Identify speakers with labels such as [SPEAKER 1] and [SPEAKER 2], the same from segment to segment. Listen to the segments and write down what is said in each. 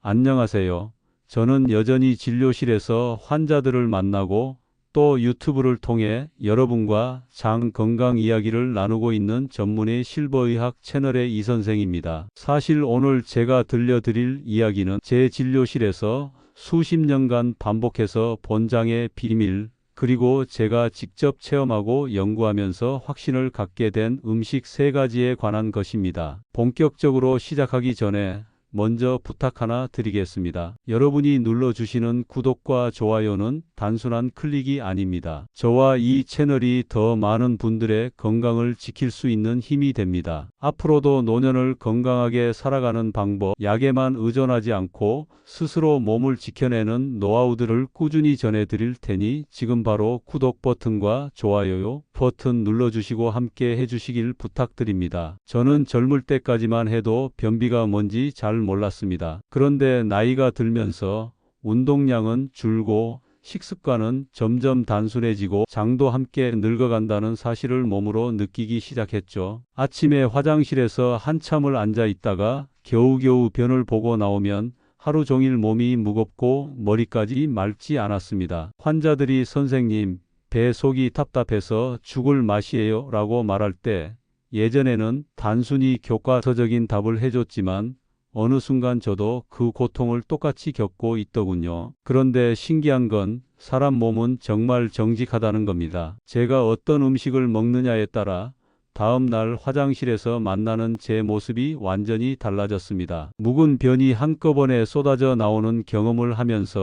[SPEAKER 1] 안녕하세요. 저는 여전히 진료실에서 환자들을 만나고 또 유튜브를 통해 여러분과 장 건강 이야기를 나누고 있는 전문의 실버의학 채널의 이선생입니다. 사실 오늘 제가 들려드릴 이야기는 제 진료실에서 수십 년간 반복해서 본 장의 비밀, 그리고 제가 직접 체험하고 연구하면서 확신을 갖게 된 음식 3가지에 관한 것입니다. 본격적으로 시작하기 전에 먼저 부탁 하나 드리겠습니다. 여러분이 눌러주시는 구독과 좋아요는 단순한 클릭이 아닙니다. 저와 이 채널이 더 많은 분들의 건강을 지킬 수 있는 힘이 됩니다. 앞으로도 노년을 건강하게 살아가는 방법, 약에만 의존하지 않고 스스로 몸을 지켜내는 노하우들을 꾸준히 전해드릴 테니 지금 바로 구독 버튼과 좋아요 버튼 눌러주시고 함께 해주시길 부탁드립니다. 저는 젊을 때까지만 해도 변비가 뭔지 잘 몰랐습니다. 그런데 나이가 들면서 운동량은 줄고 식습관은 점점 단순해지고 장도 함께 늙어간다는 사실을 몸으로 느끼기 시작했죠. 아침에 화장실에서 한참을 앉아 있다가 겨우겨우 변을 보고 나오면 하루 종일 몸이 무겁고 머리까지 맑지 않았습니다. 환자들이 선생님, 배 속이 답답해서 죽을 맛이에요 라고 말할 때 예전에는 단순히 교과서적인 답을 해줬지만 어느 순간 저도 그 고통을 똑같이 겪고 있더군요. 그런데 신기한 건 사람 몸은 정말 정직하다는 겁니다. 제가 어떤 음식을 먹느냐에 따라 다음 날 화장실에서 만나는 제 모습이 완전히 달라졌습니다. 묵은 변이 한꺼번에 쏟아져 나오는 경험을 하면서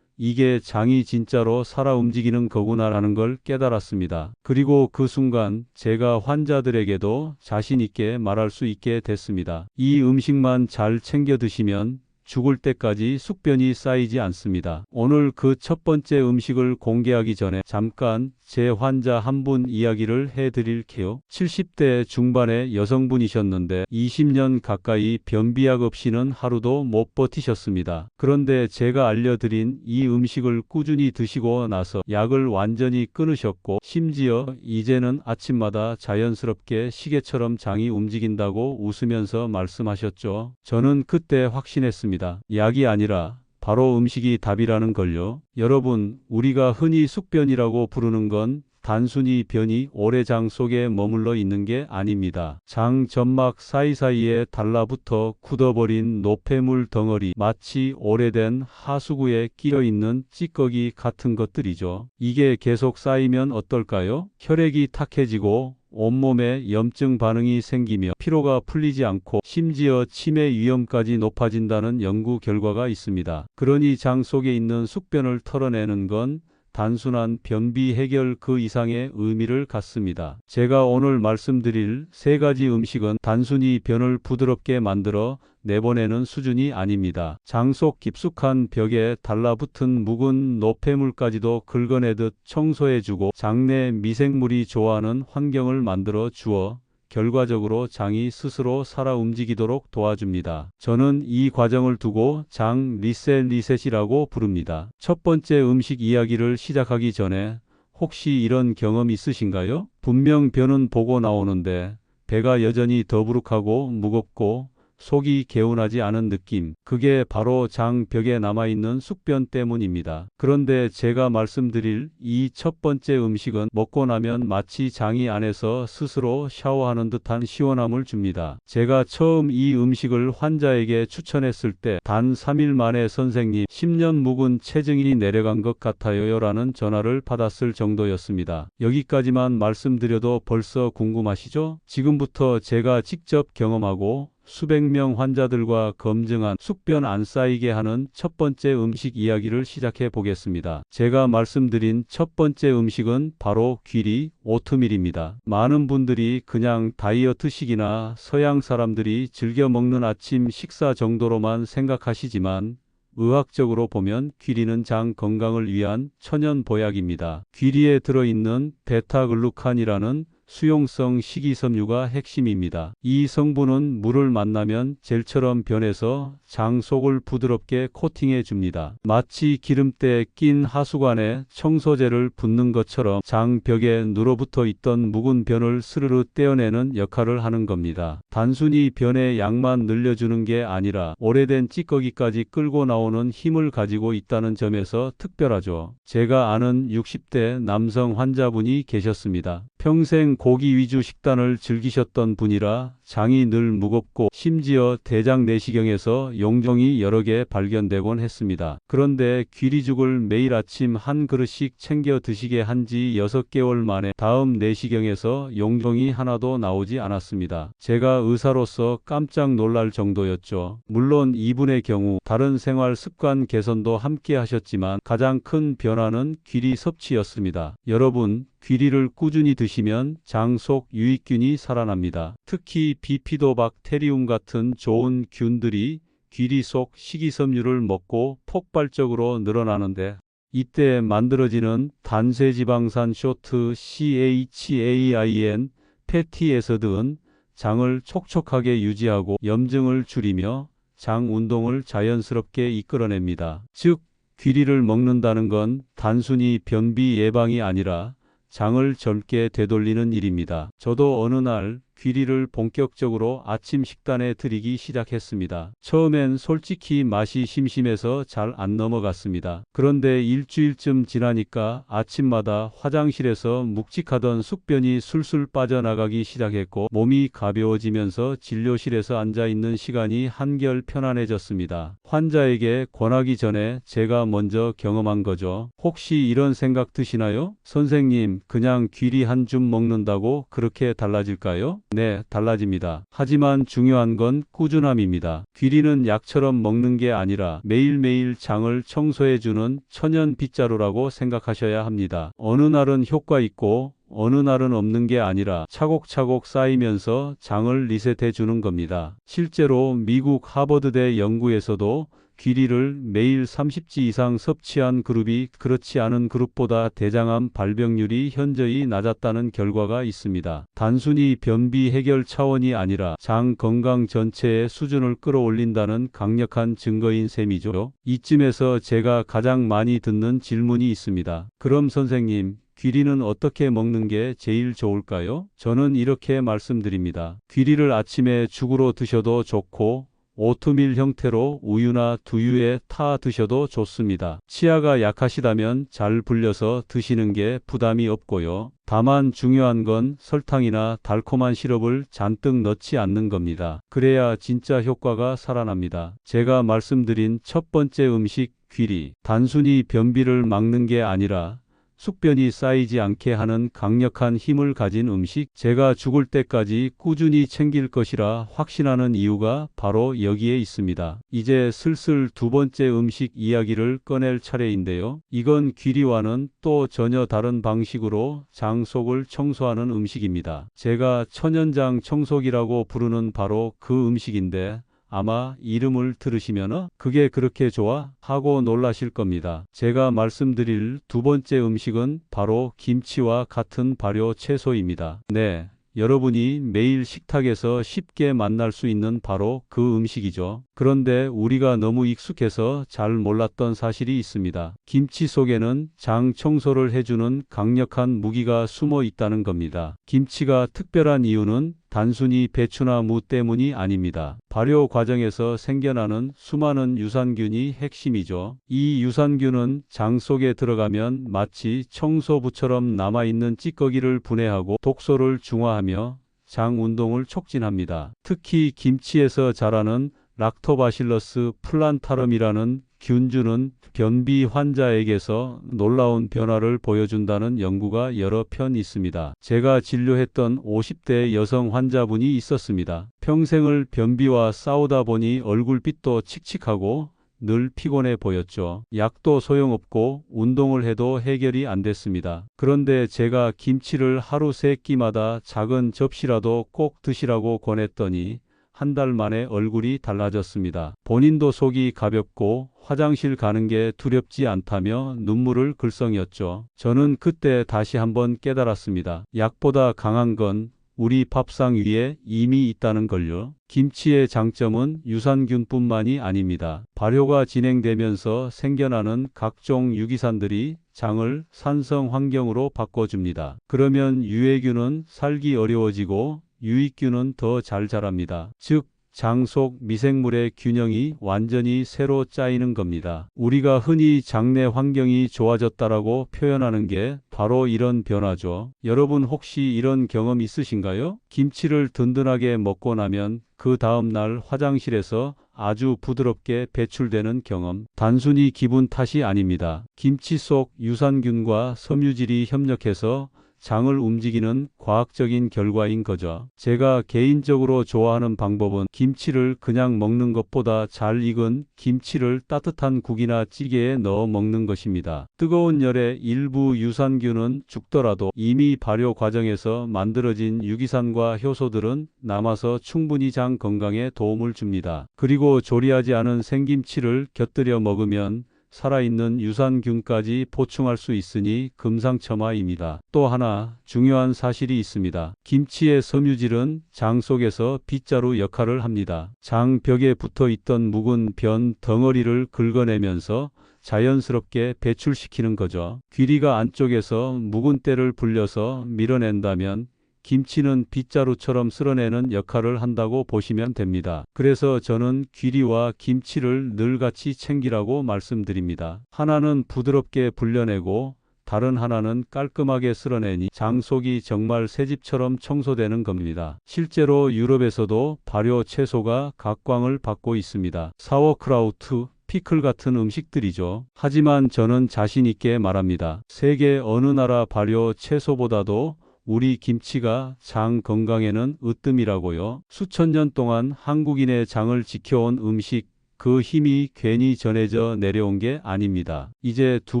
[SPEAKER 1] 이게 장이 진짜로 살아 움직이는 거구나라는 걸 깨달았습니다. 그리고 그 순간 제가 환자들에게도 자신 있게 말할 수 있게 됐습니다. 이 음식만 잘 챙겨 드시면 죽을 때까지 숙변이 쌓이지 않습니다. 오늘 그 첫 번째 음식을 공개하기 전에 잠깐 제 환자 한 분 이야기를 해드릴게요. 70대 중반의 여성분이셨는데 20년 가까이 변비약 없이는 하루도 못 버티셨습니다. 그런데 제가 알려드린 이 음식을 꾸준히 드시고 나서 약을 완전히 끊으셨고 심지어 이제는 아침마다 자연스럽게 시계처럼 장이 움직인다고 웃으면서 말씀하셨죠. 저는 그때 확신했습니다. 약이 아니라 바로 음식이 답이라는 걸요. 여러분, 우리가 흔히 숙변이라고 부르는 건 단순히 변이 오래 장 속에 머물러 있는 게 아닙니다. 장 점막 사이사이에 달라붙어 굳어버린 노폐물 덩어리, 마치 오래된 하수구에 끼어있는 찌꺼기 같은 것들이죠. 이게 계속 쌓이면 어떨까요? 혈액이 탁해지고 온몸에 염증 반응이 생기며 피로가 풀리지 않고 심지어 치매 위험까지 높아진다는 연구 결과가 있습니다. 그러니 장 속에 있는 숙변을 털어내는 건 단순한 변비 해결 그 이상의 의미를 갖습니다. 제가 오늘 말씀드릴 3가지 음식은 단순히 변을 부드럽게 만들어 내보내는 수준이 아닙니다. 장 속 깊숙한 벽에 달라붙은 묵은 노폐물까지도 긁어내듯 청소해주고 장내 미생물이 좋아하는 환경을 만들어 주어 결과적으로 장이 스스로 살아 움직이도록 도와줍니다. 저는 이 과정을 두고 장 리셋이라고 부릅니다. 첫 번째 음식 이야기를 시작하기 전에 혹시 이런 경험 있으신가요? 분명 변은 보고 나오는데 배가 여전히 더부룩하고 무겁고 속이 개운하지 않은 느낌. 그게 바로 장 벽에 남아있는 숙변 때문입니다. 그런데 제가 말씀드릴 이 첫 번째 음식은 먹고 나면 마치 장이 안에서 스스로 샤워하는 듯한 시원함을 줍니다. 제가 처음 이 음식을 환자에게 추천했을 때 단 3일 만에 선생님 10년 묵은 체중이 내려간 것 같아요 라는 전화를 받았을 정도였습니다. 여기까지만 말씀드려도 벌써 궁금하시죠? 지금부터 제가 직접 경험하고 수백 명 환자들과 검증한 숙변 안 쌓이게 하는 첫 번째 음식 이야기를 시작해 보겠습니다. 제가 말씀드린 첫 번째 음식은 바로 귀리, 오트밀입니다. 많은 분들이 그냥 다이어트식이나 서양 사람들이 즐겨 먹는 아침 식사 정도로만 생각하시지만 의학적으로 보면 귀리는 장 건강을 위한 천연 보약입니다. 귀리에 들어있는 베타글루칸이라는 수용성 식이섬유가 핵심입니다. 이 성분은 물을 만나면 젤처럼 변해서 장 속을 부드럽게 코팅해 줍니다. 마치 기름때에 낀 하수관에 청소제를 붓는 것처럼 장 벽에 눌어붙어 있던 묵은 변을 스르르 떼어내는 역할을 하는 겁니다. 단순히 변의 양만 늘려주는 게 아니라 오래된 찌꺼기까지 끌고 나오는 힘을 가지고 있다는 점에서 특별하죠. 제가 아는 60대 남성 환자분이 계셨습니다. 평생 고기 위주 식단을 즐기셨던 분이라 장이 늘 무겁고 심지어 대장 내시경에서 용종이 여러 개 발견되곤 했습니다. 그런데 귀리죽을 매일 아침 한 그릇씩 챙겨 드시게 한 지 6개월 만에 다음 내시경에서 용종이 하나도 나오지 않았습니다. 제가 의사로서 깜짝 놀랄 정도였죠. 물론 이분의 경우 다른 생활 습관 개선도 함께 하셨지만 가장 큰 변화는 귀리 섭취였습니다. 여러분, 귀리를 꾸준히 드시면 장 속 유익균이 살아납니다. 특히 비피도박테리움 같은 좋은 균들이 귀리 속 식이섬유를 먹고 폭발적으로 늘어나는데 이때 만들어지는 단쇄지방산 쇼트 CHAIN 패티에서드는 장을 촉촉하게 유지하고 염증을 줄이며 장 운동을 자연스럽게 이끌어냅니다. 즉, 귀리를 먹는다는 건 단순히 변비 예방이 아니라 장을 젊게 되돌리는 일입니다. 저도 어느 날 귀리를 본격적으로 아침 식단에 들이기 시작했습니다. 처음엔 솔직히 맛이 심심해서 잘 안 넘어갔습니다. 그런데 일주일쯤 지나니까 아침마다 화장실에서 묵직하던 숙변이 술술 빠져나가기 시작했고 몸이 가벼워지면서 진료실에서 앉아있는 시간이 한결 편안해졌습니다. 환자에게 권하기 전에 제가 먼저 경험한 거죠. 혹시 이런 생각 드시나요? 선생님, 그냥 귀리 한 줌 먹는다고 그렇게 달라질까요? 네, 달라집니다. 하지만 중요한 건 꾸준함입니다. 귀리는 약처럼 먹는 게 아니라 매일매일 장을 청소해주는 천연 빗자루라고 생각하셔야 합니다. 어느 날은 효과 있고 어느 날은 없는 게 아니라 차곡차곡 쌓이면서 장을 리셋해 주는 겁니다. 실제로 미국 하버드대 연구에서도 귀리를 매일 30지 이상 섭취한 그룹이 그렇지 않은 그룹보다 대장암 발병률이 현저히 낮았다는 결과가 있습니다. 단순히 변비 해결 차원이 아니라 장 건강 전체의 수준을 끌어올린다는 강력한 증거인 셈이죠. 이쯤에서 제가 가장 많이 듣는 질문이 있습니다. 그럼 선생님, 귀리는 어떻게 먹는 게 제일 좋을까요? 저는 이렇게 말씀드립니다. 귀리를 아침에 죽으로 드셔도 좋고 오트밀 형태로 우유나 두유에 타 드셔도 좋습니다. 치아가 약하시다면 잘 불려서 드시는 게 부담이 없고요. 다만 중요한 건 설탕이나 달콤한 시럽을 잔뜩 넣지 않는 겁니다. 그래야 진짜 효과가 살아납니다. 제가 말씀드린 첫 번째 음식, 귀리. 단순히 변비를 막는 게 아니라 숙변이 쌓이지 않게 하는 강력한 힘을 가진 음식, 제가 죽을 때까지 꾸준히 챙길 것이라 확신하는 이유가 바로 여기에 있습니다. 이제 슬슬 두 번째 음식 이야기를 꺼낼 차례인데요. 이건 귀리와는 또 전혀 다른 방식으로 장 속을 청소하는 음식입니다. 제가 천연장 청소기라고 부르는 바로 그 음식인데 아마 이름을 들으시면 그게 그렇게 좋아? 하고 놀라실 겁니다. 제가 말씀드릴 두 번째 음식은 바로 김치와 같은 발효 채소입니다. 네, 여러분이 매일 식탁에서 쉽게 만날 수 있는 바로 그 음식이죠. 그런데 우리가 너무 익숙해서 잘 몰랐던 사실이 있습니다. 김치 속에는 장 청소를 해주는 강력한 무기가 숨어 있다는 겁니다. 김치가 특별한 이유는 단순히 배추나 무 때문이 아닙니다. 발효 과정에서 생겨나는 수많은 유산균이 핵심이죠. 이 유산균은 장 속에 들어가면 마치 청소부처럼 남아있는 찌꺼기를 분해하고 독소를 중화하며 장 운동을 촉진합니다. 특히 김치에서 자라는 락토바실러스 플란타름이라는 균주는 변비 환자에게서 놀라운 변화를 보여준다는 연구가 여러 편 있습니다. 제가 진료했던 50대 여성 환자분이 있었습니다. 평생을 변비와 싸우다 보니 얼굴빛도 칙칙하고 늘 피곤해 보였죠. 약도 소용없고 운동을 해도 해결이 안 됐습니다. 그런데 제가 김치를 하루 3끼마다 작은 접시라도 꼭 드시라고 권했더니 한 달 만에 얼굴이 달라졌습니다. 본인도 속이 가볍고 화장실 가는 게 두렵지 않다며 눈물을 글썽였죠. 저는 그때 다시 한번 깨달았습니다. 약보다 강한 건 우리 밥상 위에 이미 있다는 걸요. 김치의 장점은 유산균뿐만이 아닙니다. 발효가 진행되면서 생겨나는 각종 유기산들이 장을 산성 환경으로 바꿔줍니다. 그러면 유해균은 살기 어려워지고 유익균은 더 잘 자랍니다. 즉, 장 속 미생물의 균형이 완전히 새로 짜이는 겁니다. 우리가 흔히 장내 환경이 좋아졌다라고 표현하는 게 바로 이런 변화죠. 여러분 혹시 이런 경험 있으신가요? 김치를 든든하게 먹고 나면 그 다음 날 화장실에서 아주 부드럽게 배출되는 경험. 단순히 기분 탓이 아닙니다. 김치 속 유산균과 섬유질이 협력해서 장을 움직이는 과학적인 결과인 거죠. 제가 개인적으로 좋아하는 방법은 김치를 그냥 먹는 것보다 잘 익은 김치를 따뜻한 국이나 찌개에 넣어 먹는 것입니다. 뜨거운 열에 일부 유산균은 죽더라도 이미 발효 과정에서 만들어진 유기산과 효소들은 남아서 충분히 장 건강에 도움을 줍니다. 그리고 조리하지 않은 생김치를 곁들여 먹으면 살아있는 유산균까지 보충할 수 있으니 금상첨화입니다. 또 하나 중요한 사실이 있습니다. 김치의 섬유질은 장 속에서 빗자루 역할을 합니다. 장 벽에 붙어 있던 묵은 변 덩어리를 긁어내면서 자연스럽게 배출시키는 거죠. 귀리가 안쪽에서 묵은 때를 불려서 밀어낸다면 김치는 빗자루처럼 쓸어내는 역할을 한다고 보시면 됩니다. 그래서 저는 귀리와 김치를 늘 같이 챙기라고 말씀드립니다. 하나는 부드럽게 불려내고 다른 하나는 깔끔하게 쓸어내니 장 속이 정말 새집처럼 청소되는 겁니다. 실제로 유럽에서도 발효 채소가 각광을 받고 있습니다. 사워크라우트, 피클 같은 음식들이죠. 하지만 저는 자신 있게 말합니다. 세계 어느 나라 발효 채소보다도 우리 김치가 장 건강에는 으뜸이라고요. 수천 년 동안 한국인의 장을 지켜온 음식, 그 힘이 괜히 전해져 내려온 게 아닙니다. 이제 두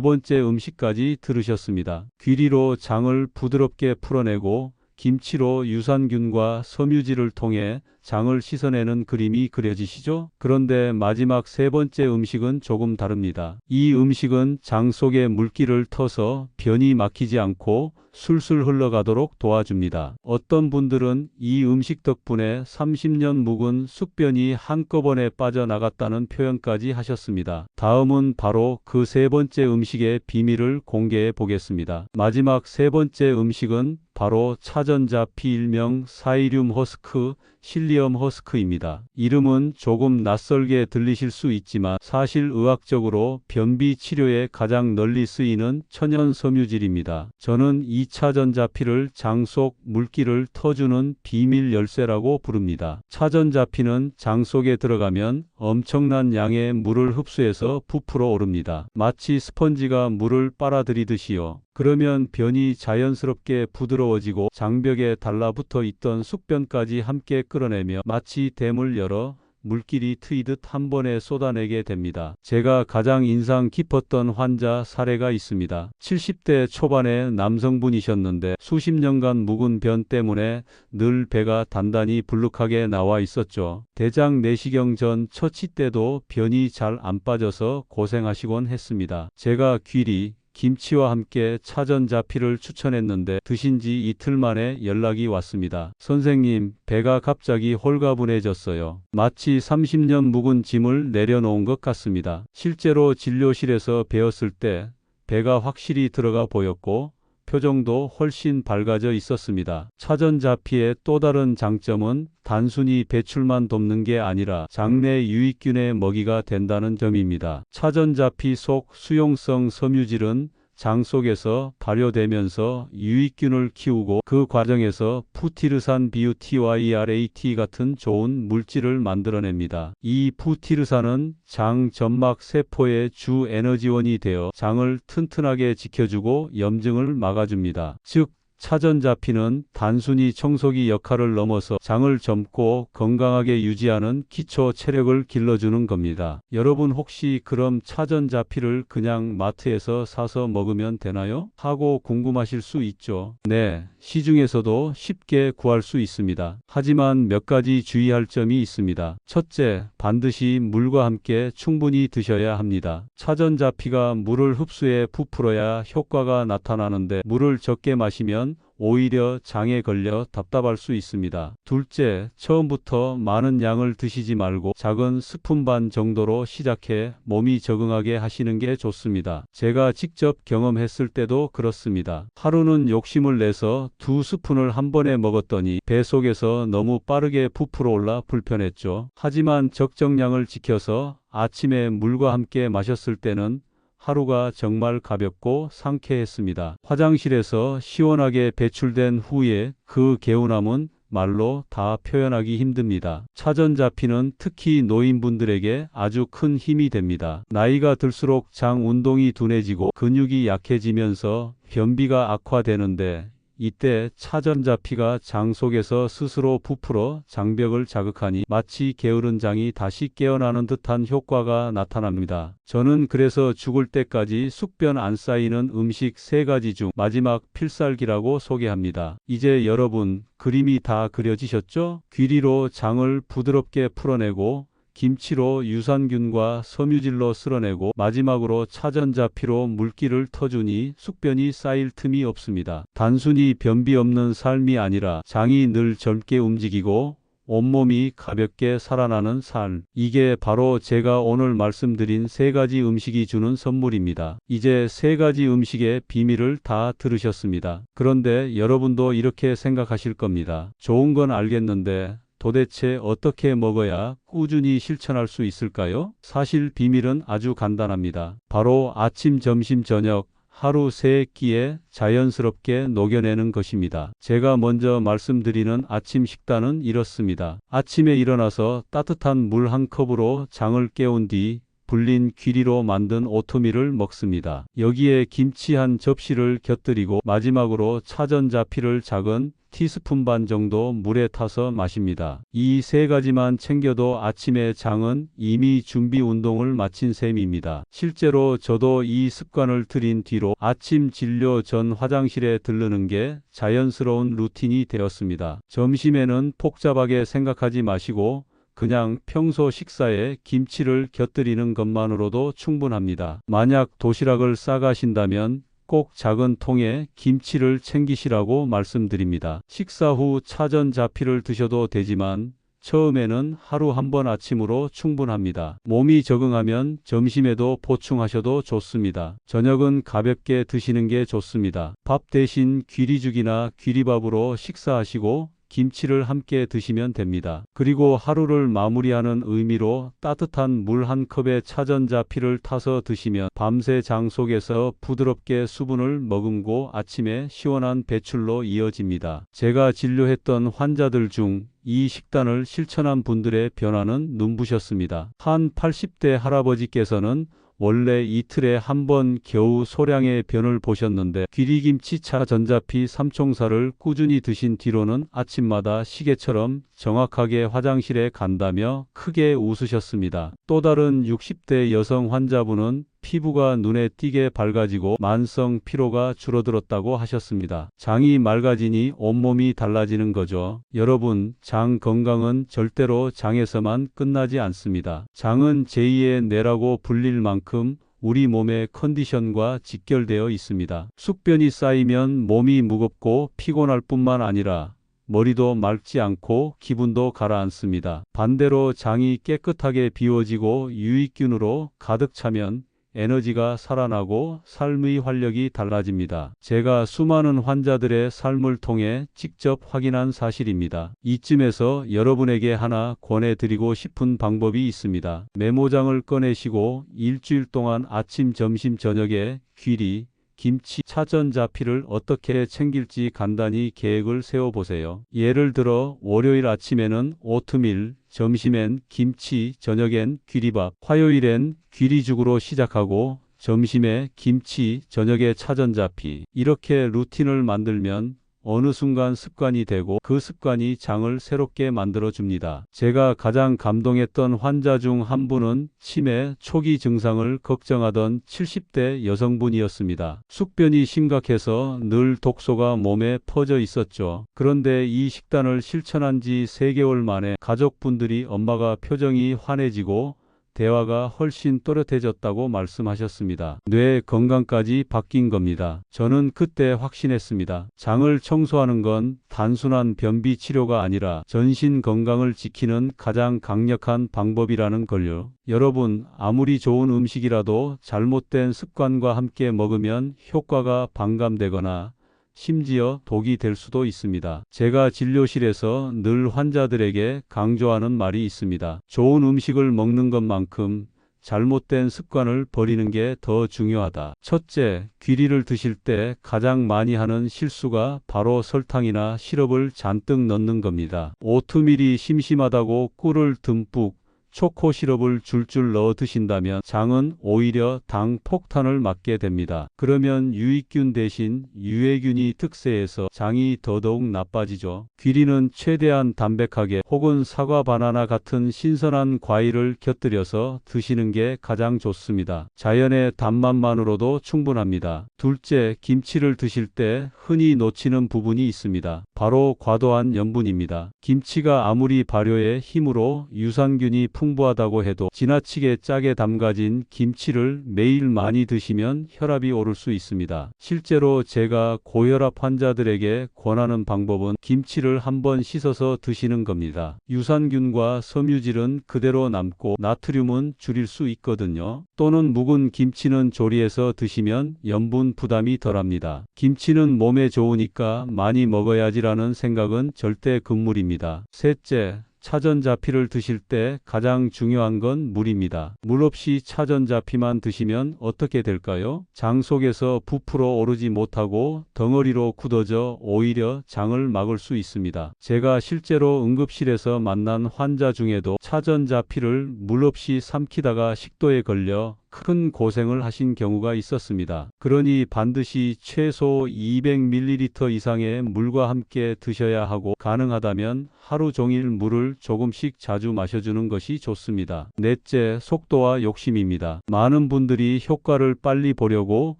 [SPEAKER 1] 번째 음식까지 들으셨습니다. 귀리로 장을 부드럽게 풀어내고 김치로 유산균과 섬유질을 통해 장을 씻어내는 그림이 그려지시죠? 그런데 마지막 세 번째 음식은 조금 다릅니다. 이 음식은 장 속의 물기를 터서 변이 막히지 않고 술술 흘러가도록 도와줍니다. 어떤 분들은 이 음식 덕분에 30년 묵은 숙변이 한꺼번에 빠져나갔다는 표현까지 하셨습니다. 다음은 바로 그 세 번째 음식의 비밀을 공개해 보겠습니다. 마지막 세 번째 음식은 바로 차전자피 일명 사이륨 허스크, 실리엄 허스크입니다. 이름은 조금 낯설게 들리실 수 있지만 사실 의학적으로 변비 치료에 가장 널리 쓰이는 천연 섬유질입니다. 저는 이 차전자피를 장 속 물기를 터주는 비밀 열쇠라고 부릅니다. 차전자피는 장 속에 들어가면 엄청난 양의 물을 흡수해서 부풀어 오릅니다. 마치 스펀지가 물을 빨아들이듯이요. 그러면 변이 자연스럽게 부드러워지고 장벽에 달라붙어 있던 숙변까지 함께 끌어내며 마치 댐을 열어 물길이 트이듯 한 번에 쏟아내게 됩니다. 제가 가장 인상 깊었던 환자 사례가 있습니다. 70대 초반의 남성분이셨는데 수십 년간 묵은 변 때문에 늘 배가 단단히 불룩하게 나와 있었죠. 대장 내시경 전 처치 때도 변이 잘 안 빠져서 고생하시곤 했습니다. 제가 귀리, 김치와 함께 차전자피를 추천했는데 드신 지 이틀 만에 연락이 왔습니다. 선생님, 배가 갑자기 홀가분해졌어요. 마치 30년 묵은 짐을 내려놓은 것 같습니다. 실제로 진료실에서 뵈었을 때 배가 확실히 들어가 보였고 표정도 훨씬 밝아져 있었습니다. 차전자피의 또 다른 장점은 단순히 배출만 돕는 게 아니라 장내 유익균의 먹이가 된다는 점입니다. 차전자피 속 수용성 섬유질은 장 속에서 발효되면서 유익균을 키우고 그 과정에서 푸티르산 BUTYRAT 같은 좋은 물질을 만들어냅니다. 이 푸티르산은 장 점막 세포의 주 에너지원이 되어 장을 튼튼하게 지켜주고 염증을 막아줍니다. 즉, 차전자피는 단순히 청소기 역할을 넘어서 장을 젊고 건강하게 유지하는 기초 체력을 길러주는 겁니다. 여러분 혹시 그럼 차전자피를 그냥 마트에서 사서 먹으면 되나요? 하고 궁금하실 수 있죠. 네, 시중에서도 쉽게 구할 수 있습니다. 하지만 몇 가지 주의할 점이 있습니다. 첫째, 반드시 물과 함께 충분히 드셔야 합니다. 차전자피가 물을 흡수해 부풀어야 효과가 나타나는데 물을 적게 마시면 오히려 장에 걸려 답답할 수 있습니다. 둘째, 처음부터 많은 양을 드시지 말고 작은 스푼 반 정도로 시작해 몸이 적응하게 하시는 게 좋습니다. 제가 직접 경험했을 때도 그렇습니다. 하루는 욕심을 내서 2스푼을 한 번에 먹었더니 배 속에서 너무 빠르게 부풀어 올라 불편했죠. 하지만 적정량을 지켜서 아침에 물과 함께 마셨을 때는 하루가 정말 가볍고 상쾌했습니다. 화장실에서 시원하게 배출된 후에 그 개운함은 말로 다 표현하기 힘듭니다. 차전자피는 특히 노인분들에게 아주 큰 힘이 됩니다. 나이가 들수록 장 운동이 둔해지고 근육이 약해지면서 변비가 악화되는데 이때 차전자피가 장 속에서 스스로 부풀어 장벽을 자극하니 마치 게으른 장이 다시 깨어나는 듯한 효과가 나타납니다. 저는 그래서 죽을 때까지 숙변 안 쌓이는 음식 3가지 중 마지막 필살기라고 소개합니다. 이제 여러분 그림이 다 그려지셨죠? 귀리로 장을 부드럽게 풀어내고 김치로 유산균과 섬유질로 쓸어내고 마지막으로 차전자피로 물기를 터주니 숙변이 쌓일 틈이 없습니다. 단순히 변비 없는 삶이 아니라 장이 늘 젊게 움직이고 온몸이 가볍게 살아나는 삶. 이게 바로 제가 오늘 말씀드린 3가지 음식이 주는 선물입니다. 이제 3가지 음식의 비밀을 다 들으셨습니다. 그런데 여러분도 이렇게 생각하실 겁니다. 좋은 건 알겠는데 도대체 어떻게 먹어야 꾸준히 실천할 수 있을까요? 사실 비밀은 아주 간단합니다. 바로 아침, 점심, 저녁 하루 3끼에 자연스럽게 녹여내는 것입니다. 제가 먼저 말씀드리는 아침 식단은 이렇습니다. 아침에 일어나서 따뜻한 물 한 컵으로 장을 깨운 뒤 불린 귀리로 만든 오트밀을 먹습니다. 여기에 김치 한 접시를 곁들이고 마지막으로 차전자피를 작은 티스푼 반 정도 물에 타서 마십니다. 이 3가지만 챙겨도 아침에 장은 이미 준비 운동을 마친 셈입니다. 실제로 저도 이 습관을 들인 뒤로 아침 진료 전 화장실에 들르는 게 자연스러운 루틴이 되었습니다. 점심에는 복잡하게 생각하지 마시고 그냥 평소 식사에 김치를 곁들이는 것만으로도 충분합니다. 만약 도시락을 싸가신다면 꼭 작은 통에 김치를 챙기시라고 말씀드립니다. 식사 후 차전자피를 드셔도 되지만 처음에는 하루 한 번 아침으로 충분합니다. 몸이 적응하면 점심에도 보충하셔도 좋습니다. 저녁은 가볍게 드시는 게 좋습니다. 밥 대신 귀리죽이나 귀리밥으로 식사하시고 김치를 함께 드시면 됩니다. 그리고 하루를 마무리하는 의미로 따뜻한 물 한 컵에 차전자피를 타서 드시면 밤새 장 속에서 부드럽게 수분을 머금고 아침에 시원한 배출로 이어집니다. 제가 진료했던 환자들 중 이 식단을 실천한 분들의 변화는 눈부셨습니다. 한 80대 할아버지께서는 원래 이틀에 한 번 겨우 소량의 변을 보셨는데 귀리김치 차전자피 3총사를 꾸준히 드신 뒤로는 아침마다 시계처럼 정확하게 화장실에 간다며 크게 웃으셨습니다. 또 다른 60대 여성 환자분은 피부가 눈에 띄게 밝아지고 만성 피로가 줄어들었다고 하셨습니다. 장이 맑아지니 온몸이 달라지는 거죠. 여러분, 장 건강은 절대로 장에서만 끝나지 않습니다. 장은 제2의 뇌라고 불릴 만큼 우리 몸의 컨디션과 직결되어 있습니다. 숙변이 쌓이면 몸이 무겁고 피곤할 뿐만 아니라 머리도 맑지 않고 기분도 가라앉습니다. 반대로 장이 깨끗하게 비워지고 유익균으로 가득 차면 에너지가 살아나고 삶의 활력이 달라집니다. 제가 수많은 환자들의 삶을 통해 직접 확인한 사실입니다. 이쯤에서 여러분에게 하나 권해드리고 싶은 방법이 있습니다. 메모장을 꺼내시고 일주일 동안 아침, 점심, 저녁에 귀리, 김치, 차전자피를 어떻게 챙길지 간단히 계획을 세워보세요. 예를 들어 월요일 아침에는 오트밀, 점심엔 김치, 저녁엔 귀리밥, 화요일엔 귀리죽으로 시작하고 점심에 김치, 저녁에 차전자피. 이렇게 루틴을 만들면 어느 순간 습관이 되고 그 습관이 장을 새롭게 만들어 줍니다. 제가 가장 감동했던 환자 중 한 분은 치매 초기 증상을 걱정하던 70대 여성분이었습니다. 숙변이 심각해서 늘 독소가 몸에 퍼져 있었죠. 그런데 이 식단을 실천한 지 3개월 만에 가족분들이 엄마가 표정이 환해지고 대화가 훨씬 또렷해졌다고 말씀하셨습니다. 뇌 건강까지 바뀐 겁니다. 저는 그때 확신했습니다. 장을 청소하는 건 단순한 변비 치료가 아니라 전신 건강을 지키는 가장 강력한 방법이라는 걸요. 여러분, 아무리 좋은 음식이라도 잘못된 습관과 함께 먹으면 효과가 반감되거나 심지어 독이 될 수도 있습니다. 제가 진료실에서 늘 환자들에게 강조하는 말이 있습니다. 좋은 음식을 먹는 것만큼 잘못된 습관을 버리는 게 더 중요하다. 첫째, 귀리를 드실 때 가장 많이 하는 실수가 바로 설탕이나 시럽을 잔뜩 넣는 겁니다. 오트밀이 심심하다고 꿀을 듬뿍 초코 시럽을 줄줄 넣어 드신다면 장은 오히려 당 폭탄을 맞게 됩니다. 그러면 유익균 대신 유해균이 특세해서 장이 더더욱 나빠지죠. 귀리는 최대한 담백하게 혹은 사과, 바나나 같은 신선한 과일을 곁들여서 드시는 게 가장 좋습니다. 자연의 단맛만으로도 충분합니다. 둘째, 김치를 드실 때 흔히 놓치는 부분이 있습니다. 바로 과도한 염분입니다. 김치가 아무리 발효의 힘으로 유산균이 풍부하다고 해도 지나치게 짜게 담가진 김치를 매일 많이 드시면 혈압이 오를 수 있습니다. 실제로 제가 고혈압 환자들에게 권하는 방법은 김치를 한번 씻어서 드시는 겁니다. 유산균과 섬유질은 그대로 남고 나트륨은 줄일 수 있거든요. 또는 묵은 김치는 조리해서 드시면 염분 부담이 덜합니다. 김치는 몸에 좋으니까 많이 먹어야지라는 생각은 절대 금물입니다. 셋째, 차전자피를 드실 때 가장 중요한 건 물입니다. 물 없이 차전자피만 드시면 어떻게 될까요? 장 속에서 부풀어 오르지 못하고 덩어리로 굳어져 오히려 장을 막을 수 있습니다. 제가 실제로 응급실에서 만난 환자 중에도 차전자피를 물 없이 삼키다가 식도에 걸려 큰 고생을 하신 경우가 있었습니다. 그러니 반드시 최소 200ml 이상의 물과 함께 드셔야 하고 가능하다면 하루 종일 물을 조금씩 자주 마셔주는 것이 좋습니다. 넷째, 속도와 욕심입니다. 많은 분들이 효과를 빨리 보려고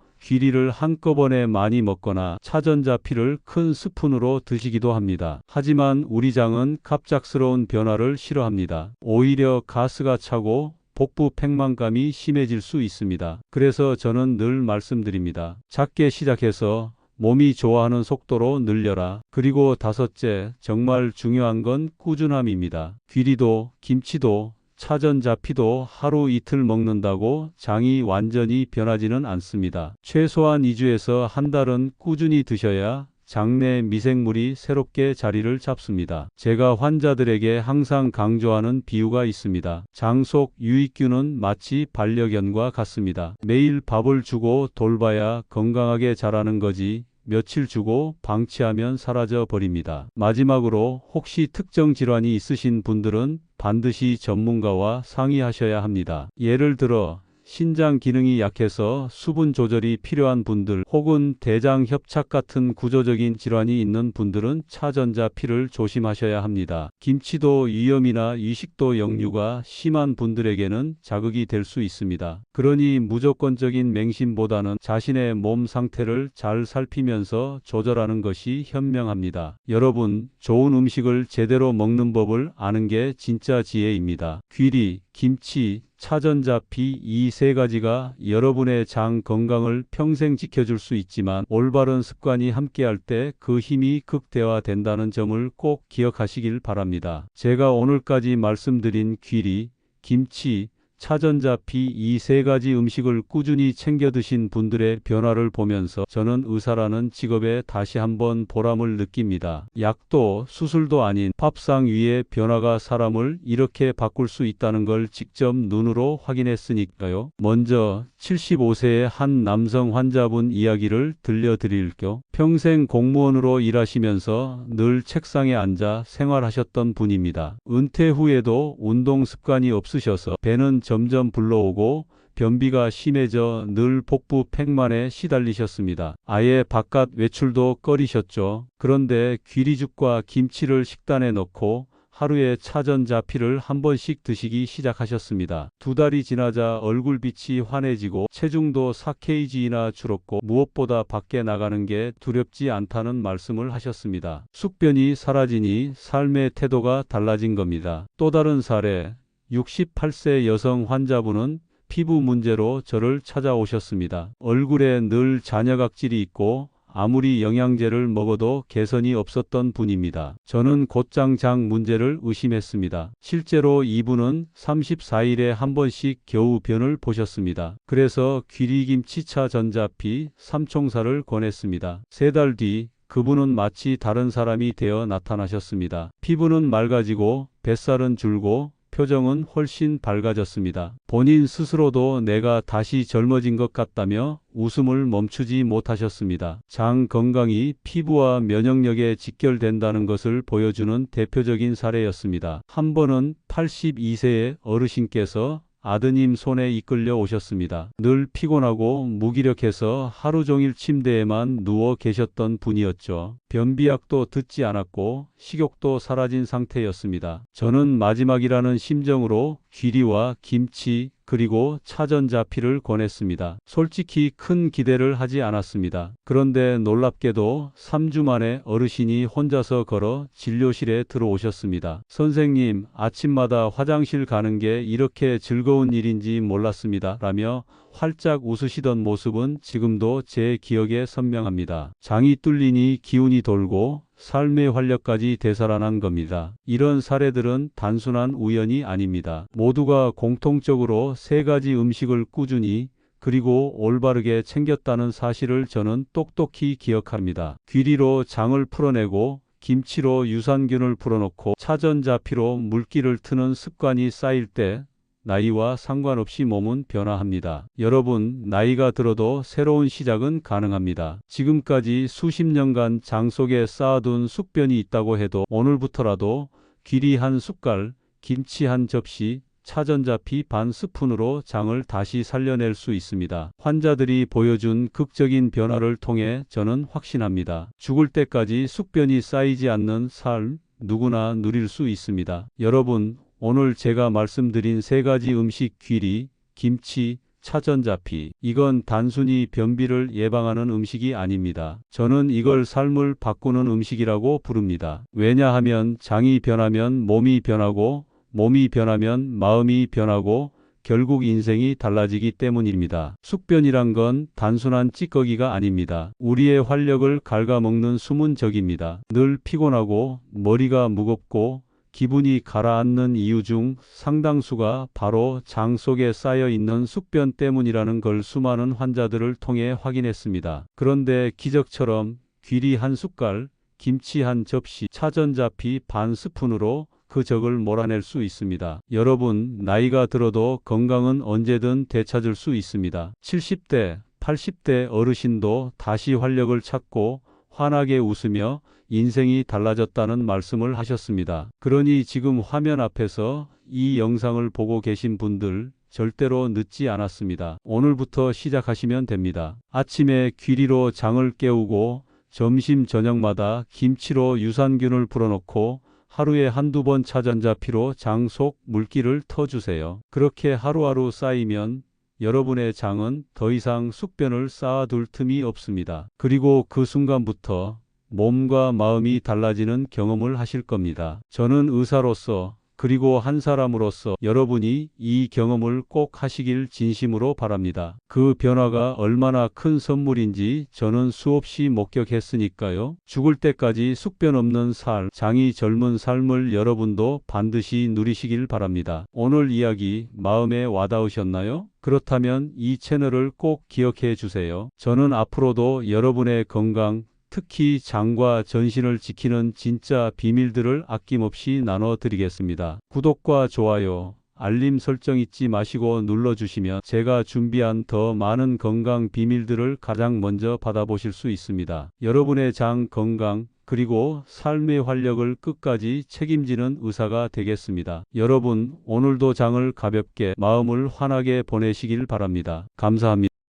[SPEAKER 1] 귀리를 한꺼번에 많이 먹거나 차전자피를 큰 스푼으로 드시기도 합니다. 하지만 우리 장은 갑작스러운 변화를 싫어합니다. 오히려 가스가 차고 복부 팽만감이 심해질 수 있습니다. 그래서 저는 늘 말씀드립니다. 작게 시작해서 몸이 좋아하는 속도로 늘려라. 그리고 다섯째, 정말 중요한 건 꾸준함입니다. 귀리도 김치도 차전자피도 하루 이틀 먹는다고 장이 완전히 변하지는 않습니다. 최소한 2주에서 한 달은 꾸준히 드셔야 장내 미생물이 새롭게 자리를 잡습니다. 제가 환자들에게 항상 강조하는 비유가 있습니다. 장 속 유익균은 마치 반려견과 같습니다. 매일 밥을 주고 돌봐야 건강하게 자라는 거지 며칠 주고 방치하면 사라져 버립니다. 마지막으로 혹시 특정 질환이 있으신 분들은 반드시 전문가와 상의하셔야 합니다. 예를 들어 신장 기능이 약해서 수분 조절이 필요한 분들 혹은 대장 협착 같은 구조적인 질환이 있는 분들은 차전자피를 조심하셔야 합니다. 김치도 위염이나 위식도 역류가 심한 분들에게는 자극이 될 수 있습니다. 그러니 무조건적인 맹신보다는 자신의 몸 상태를 잘 살피면서 조절하는 것이 현명합니다. 여러분, 좋은 음식을 제대로 먹는 법을 아는 게 진짜 지혜입니다. 귀리, 김치, 차전자피 이 세 가지가 여러분의 장 건강을 평생 지켜줄 수 있지만 올바른 습관이 함께할 때 그 힘이 극대화된다는 점을 꼭 기억하시길 바랍니다. 제가 오늘까지 말씀드린 귀리, 김치, 차전자피 이 세 가지 음식을 꾸준히 챙겨 드신 분들의 변화를 보면서 저는 의사라는 직업에 다시 한번 보람을 느낍니다. 약도 수술도 아닌 밥상 위의 변화가 사람을 이렇게 바꿀 수 있다는 걸 직접 눈으로 확인했으니까요. 먼저 75세의 한 남성 환자분 이야기를 들려드릴게요. 평생 공무원으로 일하시면서 늘 책상에 앉아 생활하셨던 분입니다. 은퇴 후에도 운동 습관이 없으셔서 배는 점점 불러오고 변비가 심해져 늘 복부 팽만에 시달리셨습니다. 아예 바깥 외출도 꺼리셨죠. 그런데 귀리죽과 김치를 식단에 넣고 하루에 차전자피를 한 번씩 드시기 시작하셨습니다. 2달이 지나자 얼굴빛이 환해지고 체중도 4kg나 줄었고 무엇보다 밖에 나가는 게 두렵지 않다는 말씀을 하셨습니다. 숙변이 사라지니 삶의 태도가 달라진 겁니다. 또 다른 사례, 68세 여성 환자분은 피부 문제로 저를 찾아오셨습니다. 얼굴에 늘 잔여각질이 있고 아무리 영양제를 먹어도 개선이 없었던 분입니다. 저는 곧장장 문제를 의심했습니다. 실제로 이분은 34일에 한 번씩 겨우 변을 보셨습니다. 그래서 귀리김치차 전자피 3총사를 권했습니다. 3달 뒤 그분은 마치 다른 사람이 되어 나타나셨습니다. 피부는 맑아지고 뱃살은 줄고 표정은 훨씬 밝아졌습니다. 본인 스스로도 내가 다시 젊어진 것 같다며 웃음을 멈추지 못하셨습니다. 장 건강이 피부와 면역력에 직결된다는 것을 보여주는 대표적인 사례였습니다. 한 번은 82세의 어르신께서 아드님 손에 이끌려 오셨습니다. 늘 피곤하고 무기력해서 하루 종일 침대에만 누워 계셨던 분이었죠. 변비약도 듣지 않았고 식욕도 사라진 상태였습니다. 저는 마지막이라는 심정으로 귀리와 김치 그리고 차전자피를 권했습니다. 솔직히 큰 기대를 하지 않았습니다. 그런데 놀랍게도 3주 만에 어르신이 혼자서 걸어 진료실에 들어오셨습니다. 선생님, 아침마다 화장실 가는 게 이렇게 즐거운 일인지 몰랐습니다. 라며 활짝 웃으시던 모습은 지금도 제 기억에 선명합니다. 장이 뚫리니 기운이 돌고 삶의 활력까지 되살아난 겁니다. 이런 사례들은 단순한 우연이 아닙니다. 모두가 공통적으로 3가지 음식을 꾸준히 그리고 올바르게 챙겼다는 사실을 저는 똑똑히 기억합니다. 귀리로 장을 풀어내고 김치로 유산균을 풀어놓고 차전자피로 물기를 트는 습관이 쌓일 때 나이와 상관없이 몸은 변화합니다. 여러분, 나이가 들어도 새로운 시작은 가능합니다. 지금까지 수십 년간 장 속에 쌓아둔 숙변이 있다고 해도 오늘부터라도 귀리 한 숟갈, 김치 한 접시, 차전자피 반 스푼으로 장을 다시 살려낼 수 있습니다. 환자들이 보여준 극적인 변화를 통해 저는 확신합니다. 죽을 때까지 숙변이 쌓이지 않는 삶, 누구나 누릴 수 있습니다. 여러분, 오늘 제가 말씀드린 3가지 음식 귀리, 김치, 차전자피, 이건 단순히 변비를 예방하는 음식이 아닙니다. 저는 이걸 삶을 바꾸는 음식이라고 부릅니다. 왜냐하면 장이 변하면 몸이 변하고 몸이 변하면 마음이 변하고 결국 인생이 달라지기 때문입니다. 숙변이란 건 단순한 찌꺼기가 아닙니다. 우리의 활력을 갉아먹는 숨은 적입니다. 늘 피곤하고 머리가 무겁고 기분이 가라앉는 이유 중 상당수가 바로 장 속에 쌓여 있는 숙변 때문이라는 걸 수많은 환자들을 통해 확인했습니다. 그런데 기적처럼 귀리 한 숟갈, 김치 한 접시, 차전자피 반 스푼으로 그 적을 몰아낼 수 있습니다. 여러분, 나이가 들어도 건강은 언제든 되찾을 수 있습니다. 70대, 80대 어르신도 다시 활력을 찾고 환하게 웃으며 인생이 달라졌다는 말씀을 하셨습니다. 그러니 지금 화면 앞에서 이 영상을 보고 계신 분들 절대로 늦지 않았습니다. 오늘부터 시작하시면 됩니다. 아침에 귀리로 장을 깨우고 점심 저녁마다 김치로 유산균을 불어넣고 하루에 한두 번 차전자피로 장 속 물기를 터주세요. 그렇게 하루하루 쌓이면 여러분의 장은 더 이상 숙변을 쌓아둘 틈이 없습니다. 그리고 그 순간부터 몸과 마음이 달라지는 경험을 하실 겁니다. 저는 의사로서 그리고 한 사람으로서 여러분이 이 경험을 꼭 하시길 진심으로 바랍니다. 그 변화가 얼마나 큰 선물인지 저는 수없이 목격했으니까요. 죽을 때까지 숙변 없는 삶, 장이 젊은 삶을 여러분도 반드시 누리시길 바랍니다. 오늘 이야기 마음에 와닿으셨나요? 그렇다면 이 채널을 꼭 기억해 주세요. 저는 앞으로도 여러분의 건강, 특히 장과 전신을 지키는 진짜 비밀들을 아낌없이 나눠드리겠습니다. 구독과 좋아요, 알림 설정 잊지 마시고 눌러주시면 제가 준비한 더 많은 건강 비밀들을 가장 먼저 받아보실 수 있습니다. 여러분의 장 건강, 그리고 삶의 활력을 끝까지 책임지는 의사가 되겠습니다. 여러분, 오늘도 장을 가볍게, 마음을 환하게 보내시길 바랍니다. 감사합니다.